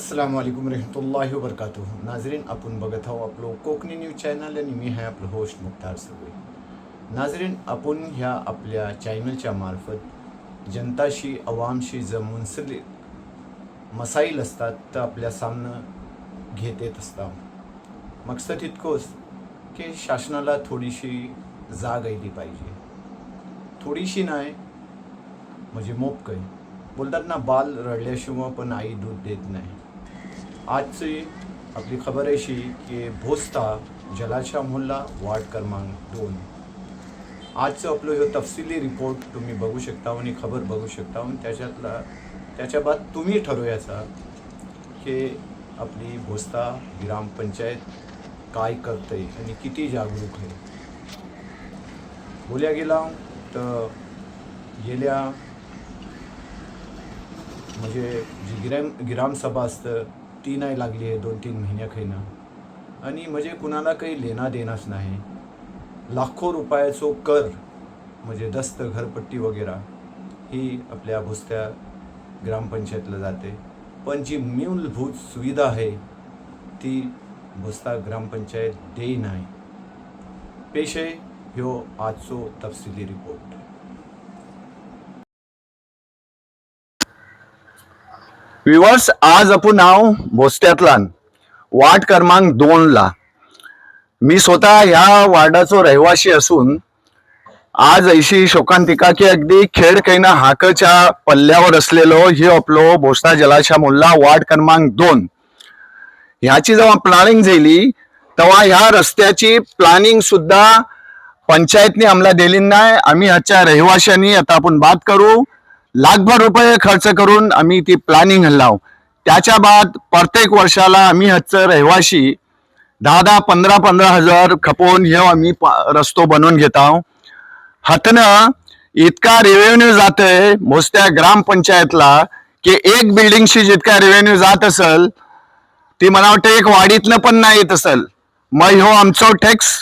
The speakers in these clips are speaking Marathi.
अस्सलाम वालेकुम रहमतुल्लाहि व बरकातुहू। नाजरीन, आपण बघत आहोत आपलं कोकणी न्यूज चॅनल आणि मी आहे आपलं होस्ट मुख्तार सर्वे। नाजरीन, आपण ह्या आपल्या चॅनलच्या मार्फत जनताशी अवामशी जर मुंसलिक मसाईल असतात तर आपल्या सामनं घेत येत असतात। मकसद इतकंच की शासनाला थोडीशी जाग यायली पाहिजे, थोडीशी नाही म्हणजे मोपकं बोलतात ना, बाल रडल्याशिवाय पण आई दूध देत नाही। आजची आपली खबर अशी की भोस्ता जलाशय मोहल्ला वार्ड क्रमांक 2 आजचं आपलं हे तफसिली रिपोर्ट तुम्ही बघू शकता आणि खबर बघू शकता आणि त्याच्या बाद तुम्ही ठरवायचा की आपली भोस्ता ग्रामपंचायत काय करते आणि किती जागरूक आहे। बोलल्या गेला तर गेल्या म्हणजे जी ग्रामसभा असतं ती नाही लागली आहे 2-3 महिन्याखायनं आणि म्हणजे कुणाला काही लेना देनाच नाही। लाखो रुपयाचो कर म्हणजे दस्त घरपट्टी वगैरे ही आपल्या भोसत्या ग्रामपंचायतला जाते, पण जी मूलभूत सुविधा आहे ती भोसता ग्रामपंचायत देई नाही। पेश आहे ह्यो आजचो तपसिली रिपोर्ट। व्ह्युअर्स, आज आपण नाव भोसत्यातला वार्ड क्रमांक 2 ला। मी स्वतः ह्या वार्डाचो रहिवासी असून आज ऐशी शोकांतिका की अगदी खेड कैना हाकच्या पल्ल्यावर असलेलो हे आपलो भोसता जलाशय मोहल्ला वार्ड क्रमांक 2 ह्याची जेव्हा प्लॅनिंग झाली तेव्हा ह्या रस्त्याची प्लॅनिंग सुद्धा पंचायतने आम्हाला दिली नाही। आम्ही ह्याच्या रहिवाशांनी आता आपण बात करू लाखभर रुपये खर्च करून आम्ही ती प्लॅनिंग हल्लाव। त्याच्या बाद प्रत्येक वर्षाला आम्ही ह्याचं रहिवाशी 10-15 हजार खपवून हे आम्ही रस्तो बनवून घेत आहोत। हातनं इतका रेव्हेन्यू जातोय भोसत्या ग्रामपंचायतला की एक बिल्डिंगशी जितका रेव्हेन्यू जात असेल ती मला वाटतं एक वाडीतनं पण नाही येत असेल। मग ह्यो आमचो टॅक्स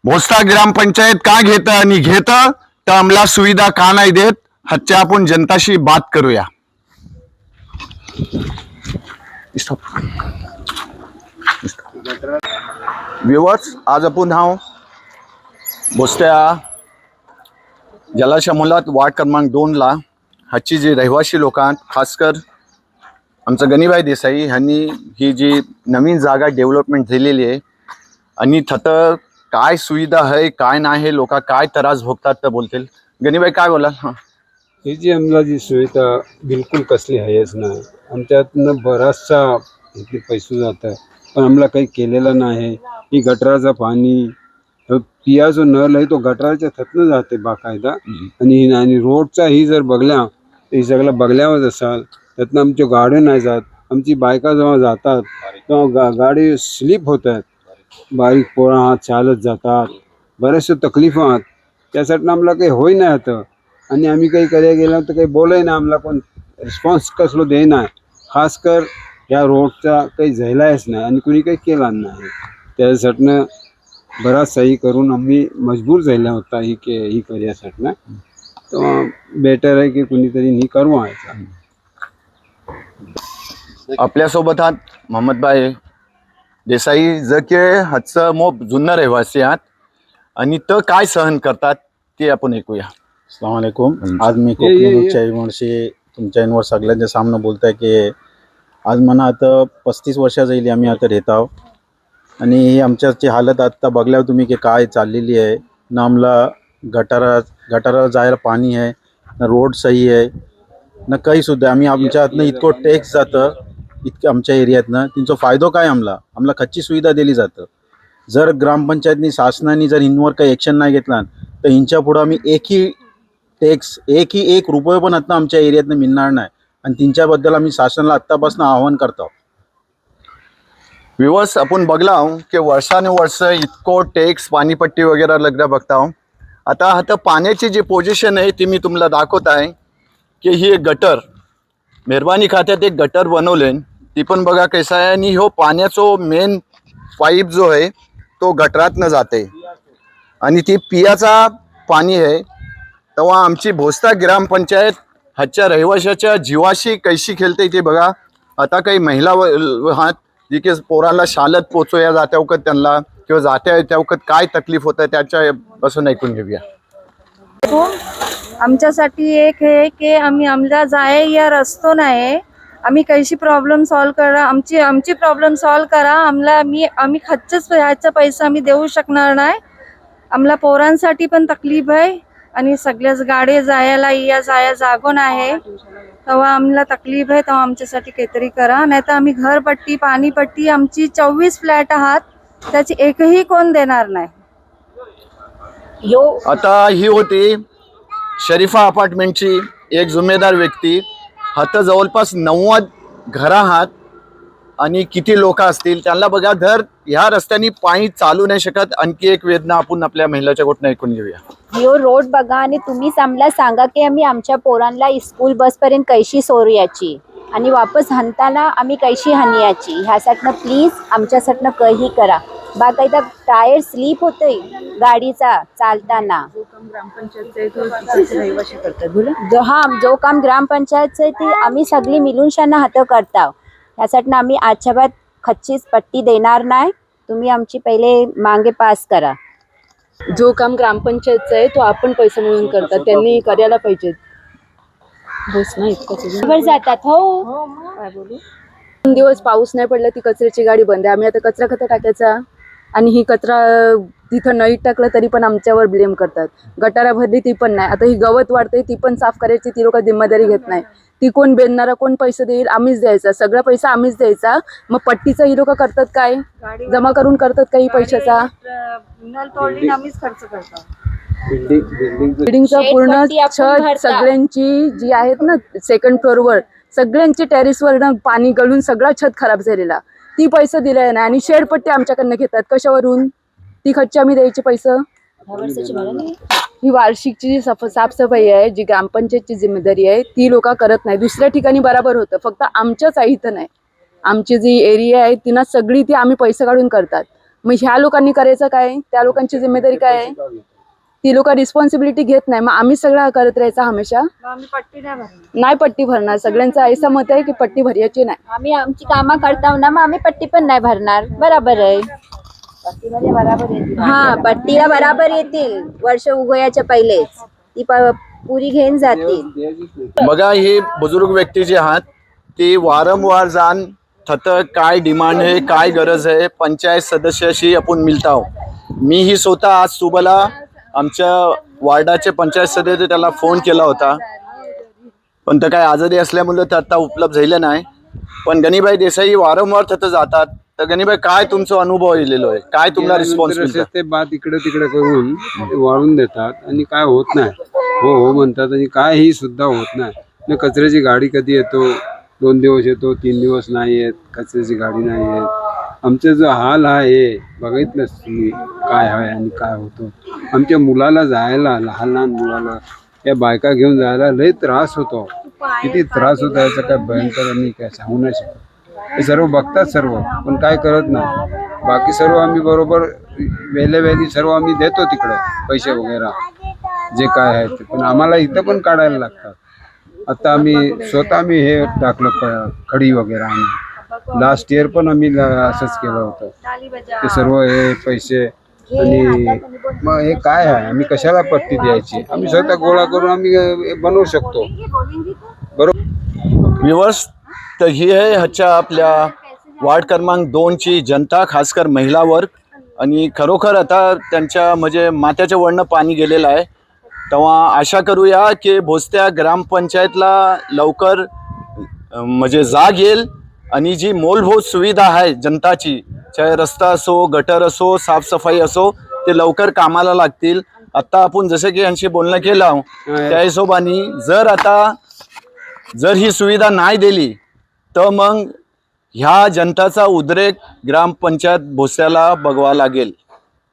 भोसता ग्रामपंचायत का घेत आणि घेत तर आम्हाला सुविधा का नाही देत ह्याच्या आपण जनताशी बात करूया। व्ह्युअर्स, आज आपण हाव भोसत्या जलाशय मोहल्ला वार्ड क्रमांक 2 ला ह्याची जी रहिवासी लोकांत खासकर आमचं गणीभाई देसाई ह्यांनी ही जी नवीन जागा डेव्हलपमेंट झालेली आहे आणि थतं काय सुविधा आहे काय नाही हे लोक काय त्रास भोगतात तर बोलतील। गणीभाई काय बोलाल? ही जी आम्हाला जी सुविधा बिलकुल कसली आहेच नाही आणि त्यातनं बराचसा इथे पैसे जातं पण आम्हाला काही केलेलं नाही। ही गटराचं पाणी पिया जो नळ आहे तो गटराच्या थतनं जाते बाकायदा आणि रोडचा ही जर बघल्या ही सगळं बघल्यावर असाल त्यातनं आमच्या गाड्या नाही जात। आमची बायका जेव्हा जातात तेव्हा गाडी स्लिप होतात, बारीक पोरं हात चालत जातात, बऱ्याचशा तकलीफ आहात। त्यासाठी आम्हाला काही होई नाही आता आणि आम्ही काही करायला गेलो तर काही बोलाय ना आम्हाला कोण रिस्पॉन्स कसलो दे नाही। खास कर या रोडचा काही झालाच नाही आणि कुणी काही केला नाही। त्यासाठी बराच सही करून आम्ही मजबूर झाला होता ही करण्यासाठी ना, तर बेटर आहे की कुणीतरी ही करवायचा। आपल्यासोबत आहात मोहम्मदभाई देसाई जर के हातचं मोप जुन्नर रहिवासी आहात आणि तर काय सहन करतात ते आपण ऐकूया। अस्सलाम वालेकुम। आज मी कोकणी न्यूज चॅनलशी तुमच्या इनवर सगळ्यांच्या सामने बोलतोय की आज मना आता 35 वर्ष झाली आम्ही आता राहत आहोत आणि ही आमच्याची हालत आता बघल्यावर तुम्ही की काय चाललेली आहे ना। आम्हाला गटारा जायला पाणी आहे ना, रोड सही आहे ना, काही सुद्धा आम्ही आमच्या हातनं इतकं टॅक्स जातं इतकं आमच्या एरियातनं त्यांचा फायदो काय आम्हाला कच्ची सुविधा दिली जातं। जर ग्रामपंचायतनी शासनाने जर हिंवर काही ॲक्शन नाही घेतला तर हिंच्या पुढं आम्ही एक रुपये पण आता आमच्या एरियातनं मिळणार नाही आणि त्यांच्याबद्दल आम्ही शासनाला आत्तापासून आवाहन करतो। व्ह्युअर्स, आपण बघला की वर्षानुवर्ष इतको टॅक्स पाणीपट्टी वगैरे लगदा बघता। आता पाण्याची जी पोझिशन आहे ती मी तुम्हाला दाखवत आहे की ही एक गटर मेहरबानी खात्यात एक गटर बनवले ती पण बघा कैसा आहे आणि हो पाण्याचो मेन पाईप जो आहे तो गटरातनं जाते आणि ती पियाचा पाणी आहे। तेव्हा आमची भोसता ग्रामपंचायत ह्याच्या रहिवाशाच्या जीवाशी कैशी खेळते ते बघा। आता काही महिला आहात जी की पोरांना शाळेत पोचवल्या जात्या वखत त्यांना किंवा जात्या येत्या वखत काय तकलीफ होतं त्याच्यापासून ऐकून घेऊया. हो, आमच्यासाठी एक आहे की आम्हाला जाय या रस्तो नाही. आम्ही कैशी प्रॉब्लेम सॉल्व करा, आमची प्रॉब्लेम सॉल्व करा. आम्ही खर्चच ह्याचा पैसा आम्ही देऊ शकणार नाही. आम्हाला पोरांसाठी पण तकलीफ आहे आणि सगळ्याच गाडी जाया जागो नाही. तेव्हा आम्हाला तकलीफ आहे, तेव्हा आमच्यासाठी काहीतरी करा. नाही तर आम्ही घरपट्टी पाणीपट्टी आमची 24 फ्लॅट आहात, त्याची एकही कोण देणार नाही. आता ही होती शरीफा अपार्टमेंटची एक जुम्मेदार व्यक्ती. आता जवळपास 90 घरं आहात आणि किती लोक असतील त्यांना बघा. दर ह्या रस्त्याने पायी चालू नाही शकत. आणखी एक वेदना आपण आपल्या महिलाच्या गोष्टी ऐकून घेऊया. ह्यो रोड बघा आणि तुम्हीच आम्हाला सांगा की आम्ही आमच्या पोरांना स्कूल बसपर्यंत कैशी सोडूयाची आणि वापस हाणताना आम्ही कैशी हाणयाची. ह्यासाठी प्लीज आमच्यासाठी काही करा. बाकायदा टायर स्लिप होतोय गाडीचा चालताना. जो काम ग्रामपंचायतचं आहे ते आम्ही सगळी मिळून शाना हात करताव. ह्यासाठी आम्ही आजच्या बाद खच्चीच पट्टी देणार नाही. तुम्ही आमची पहिले मागे पास करा. जो काम ग्रामपंचायतचा आहे तो आपण पैसे मिळून करतात, त्यांनी करायला पाहिजे. बस नाही बरोबर जातात. हो, 2 दिवस पाऊस नाही पडला ती कचऱ्याची गाडी बंद आहे. आम्ही आता कचरा खत टाकायचा आणि ही कचरा तिथं नाही टाकलं तरी पण आमच्यावर ब्लेम करतात. गटारा भरली ती पण नाही. आता ही गवत वाढते ती पण साफ करायची ती लोक जिम्मेदारी घेत नाही. ती कोण बेनणारा कोण पैसे देईल आम्हीच द्यायचा. सगळा पैसा आम्हीच द्यायचा. मग पट्टीचा ही लोक करतात काय, जमा करून करतात काही पैशाचा. नल तोडली आम्हीच खर्च करतो. बिल्डिंगचा पूर्ण शेतपट्टी आपण छत भरता. सगळ्यांची जी आहेत ना सेकंड फ्लोअरवर सगळ्यांची टेरेसवर पाणी गळून सगळा छत खराब झालेला. ती पैसे दिले नाही आणि शेडपट्टी आमच्याकडनं घेतात. कशावरून ती खर्च आम्ही द्यायचे पैसे. ही वार्षिकची जी साफसफाई आहे जी ग्रामपंचायतची जिम्मेदारी आहे ती लोक करत नाही. दुसऱ्या ठिकाणी बरोबर होतं, फक्त आमच्याच इथं नाही. आमची जी एरिया आहे तिना सगळी ती आम्ही पैसे काढून करतात. मग ह्या लोकांनी करायचं काय, त्या लोकांची जिम्मेदारी काय आहे, ती लोक रिस्पॉन्सिबिलिटी घेत नाही. मग आम्ही सगळं करत राहायचं हमेशा. आम्ही पट्टी नाही भरणार. नाही पट्टी भरणार. सगळ्यांचं ऐसा मत आहे की पट्टी भरायची नाही. आम्ही आमची कामं करताव ना, मग आम्ही पट्टी पण नाही भरणार. बरोबर आहे. हा, पट्टीला बराबर येतील. वर्ष उगवायच्या पहिलेच ती पुरी घेऊन जातील. बघा ही बुजुर्ग व्यक्ती जी आहात ती वारंवार जाण थत काय डिमांड आहे काय गरज आहे पंचायत सदस्याशी आपण मिळताव. मी ही स्वतः आज सुबला आमच्या वार्डाचे पंचायत सदस्य त्याला फोन केला होता, पण तर काय आजारी असल्यामुळे ते आता उपलब्ध झालं नाही. पण गणीबाई देसाई वारंवार तिथं जातात. तर गणीबाई काय तुमचा अनुभव येलेलो आहे, काय तुम्हाला रिस्पॉन्स मिळतो? ते बात इकडे तिकडे करून ते वाळून देतात आणि काय होत नाही. हो हो म्हणतात आणि काही सुद्धा होत नाही. कचऱ्याची गाडी कधी येतो, 2 दिवस येतो, 3 दिवस नाही येत, कचऱ्याची गाडी नाही येत. आमचा जो हाल आहे बघितलंच तुम्ही काय आहे आणि काय होतो. आमच्या मुलाला जायला लहान लहान मुलाला या बायका घेऊन जायला लय त्रास होतो. किती त्रास होतो याचं काय भयंकर आणि काय सांगू नाही शकत. हे सर्व बघतात सर्व, पण काय करत नाही. बाकी सर्व आम्ही बरोबर वेळी सर्व आम्ही देतो तिकडे पैसे वगैरे जे काय आहे ते, पण आम्हाला इथं पण काढायला लागतात. आता आम्ही स्वतः हे टाकलं खडी वगैरे. आम्ही लास्ट इयर पण आम्ही असंच केलं होतं. ते सर्व हे पैसे आणि मग हे काय आहे, आम्ही कशाला पट्टी द्यायची. आम्ही स्वतः गोळा करून आम्ही बनवू शकतो. बरोबर व्ह्यूअर्स, तर ही आहे ह्याच्या आपल्या वार्ड क्रमांक 2ची जनता, खासकर महिला वर्ग. आणि खरोखर आता त्यांच्या म्हणजे माथ्याच्या वरनं पाणी गेलेलं आहे. तेव्हा आशा करूया की भोसत्या ग्रामपंचायतला लवकर म्हणजे जाग येईल आणि जी मूलभूत सुविधा आहे जनताची, चाहे रस्ता असो, गटर असो, साफसफाई असो, ते लवकर कामाला लागतील. आता आपण जसं की यांशी बोलणं केलं त्या हिशोबाने जर ही सुविधा नाही दिली तर मग ह्या जनताचा उद्रेक ग्रामपंचायत भोसऱ्याला बघावा लागेल.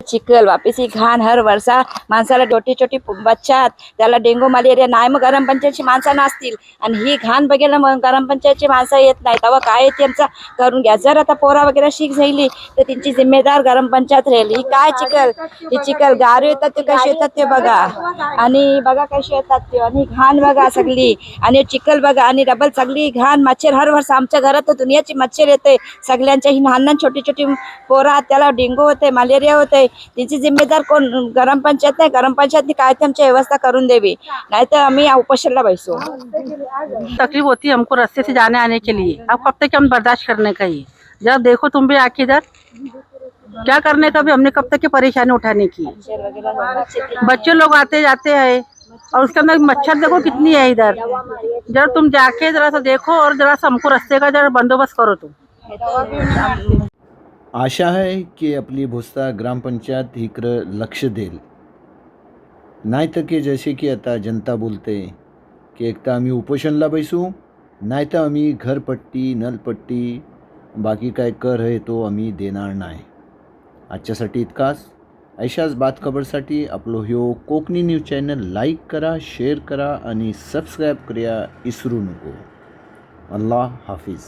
चिखल वापिस ही घाण हर वर्षा माणसाला छोटी छोटी बच्चा त्याला डेंगू मलेरिया नाही मग ग्रामपंचायतची माणसं नसतील आणि ही घाण बघायला मग ग्रामपंचायतची माणसं येत नाही तेव्हा काय त्यांचा करून घ्या. जर आता पोरा वगैरे शीक झाली तर त्यांची जिम्मेदार ग्रामपंचायत राहील. ही काय चिखल ही चिखल गार येतात ते कसे येतात ते बघा आणि बघा कसे येतात ते आणि घाण बघा सगळी आणि चिखल बघा आणि डबल सगळी घाण मच्छर हर वर्ष आमच्या घरात तर दुनियाची मच्छर येते सगळ्यांच्या. ही लहान लहान छोटी छोटी पोरा त्याला डेंगू होते मलेरिया होते तिची जिम्मेदार कोण ग्रामपंचायत नाही. ग्रामपंचायतनी काय ते आमची व्यवस्था करून द्यावी नाही तर आम्ही उपोषणला बसू. तकलीफ होती है हमको रास्ते से जाने आने के लिए, अब कब तक हम बर्दाश्त करने का ही. जब देखो तुम भी आके इधर क्या करने का भी हमने कब तक की परेशानी उठाने की. बच्चे लोग आते जाते हैं और उसके अंदर मच्छर देखो कितनी है इधर. जरा तुम जाके जरा सा देखो और जरा सा हमको रास्ते का जरा बंदोबस्त करो तुम. आशा आहे की आपली भोसता ग्रामपंचायत इकडं लक्ष देईल. नाही तर की जसे की आता जनता बोलते की एक तर आम्ही उपोषणला बसू नाही तर आम्ही घरपट्टी नलपट्टी बाकी काय कर आहे तो आम्ही देणार नाही. आजच्यासाठी इतकाच. अशाच बातखबरसाठी आपलं ह्यो कोकणी न्यूज चॅनल लाईक करा, शेअर करा आणि सबस्क्राईब करूया इसरू नको. अल्लाह हाफिज.